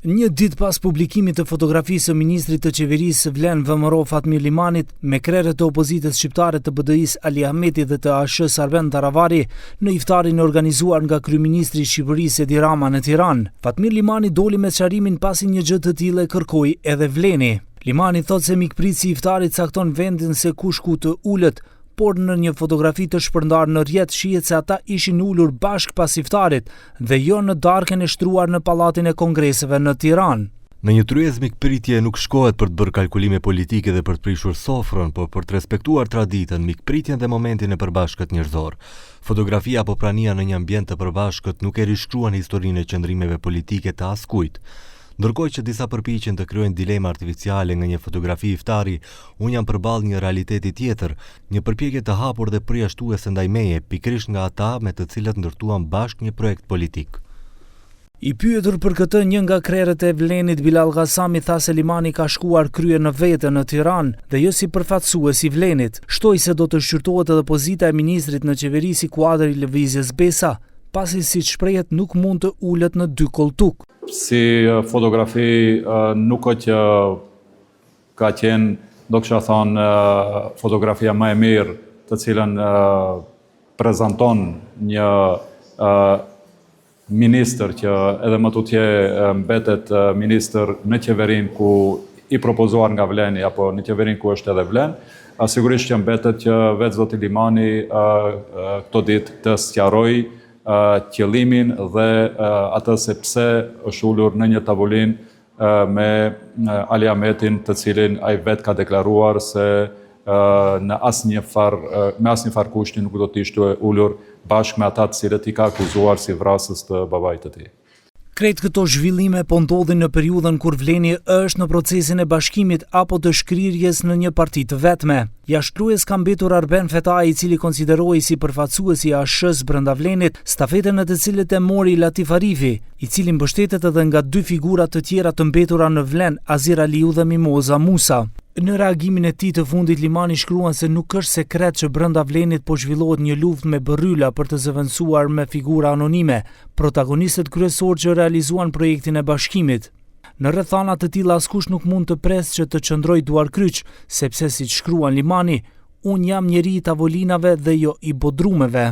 Një ditë pas publikimit të fotografisë së ministrit të qeverisë Vlen VMRO Fatmir Limanit me krerët të opozitës shqiptare të BDI-s Ali Ahmeti dhe të ASH-s Arben Taravari në iftarin organizuar nga kryeministri i Shqipërisë Edi Rama në Tiranë, Fatmir Limani doli me sqarimin pasi një gjë të tillë kërkoi edhe Vleni. Limani thotë se mikpritësi i iftarit cakton vendin se kush ku të ulet, por në një fotografi të shpërndar në rrjet shihet se ata ishin ulur bashk pas iftarit dhe jo në darkën e shtruar në Pallatin e Kongreseve në Tiranë. Në një tryezë mikpritje nuk shkohet për të bërë kalkulime politike dhe për të prishur sofrën, por për të respektuar traditën, mikpritjen dhe momentin e përbashkët njerëzor. Fotografia apo prania në një ambient të përbashkët nuk e rishtruan historinë e qëndrimeve politike të askujt. Ndërkohë që disa përpiqen të krijojnë dilema artificiale nga një fotografi iftari, unë jam përballë një realiteti tjetër, një përpjekje të hapur dhe përjashtuese ndaj meje, pikërisht nga ata me të cilët ndërtuam bashkë një projekt politik. I pyetur për këtë, një nga krerët e Vlenit, Bilal Ghasami, tha se Limani ka shkuar krye në vete në Tiranë dhe jo si përfaqësues i Vlenit. Shtoi se do të shqyrtohet edhe pozita e ministrit në qeveri si kuadër i lëvizjes Besa, pasi siç shprehet nuk mund të ulet në dy koltuk. Si fotografi nuk o që ka qenë, do kësha thonë, fotografia më e mirë të cilën prezanton një ministër që edhe më tutje mbetet ministër në qeverin ku i propozuar nga Vleni apo në qeverin ku është edhe Vlen, sigurisht që mbetet që vetë zoti Limani këto ditë të sqaroj qëllimin dhe atë se pse është ulur në një tavolinë me Ali Ahmetin, të cilin ai vetë ka deklaruar se me asnjë far kushti nuk do të ishte ulur bashkë me ata të cilët i ka akuzuar si vrasës të babait të tij. Krejt këto zhvillime po ndodhin në periudhën kur Vleni është në procesin e bashkimit apo të shkrirjes në një parti të vetme. Jashtrues ka mbetur Arben Fetai, i cili konsiderohej si përfaqësues i ASH-s brenda Vlenit, stafetën në të cilët e mori Latif Arifi, i cili mbështetet edhe nga dy figura të tjera të mbetura në Vlen, Azir Aliu dhe Mimoza Musa. Në reagimin e tij të fundit, Limani shkruan se nuk është sekret që brenda Vlenit po zhvillohet një luftë me bërryla për të zëvendësuar me figura anonime, protagonistët kryesorë që realizuan projektin e bashkimit. Në rrethana të tilla askush nuk mund të presë që të qëndrojë duar kryq, sepse siç shkruan Limani, unë jam njeri i tavolinave dhe jo i bodrumeve.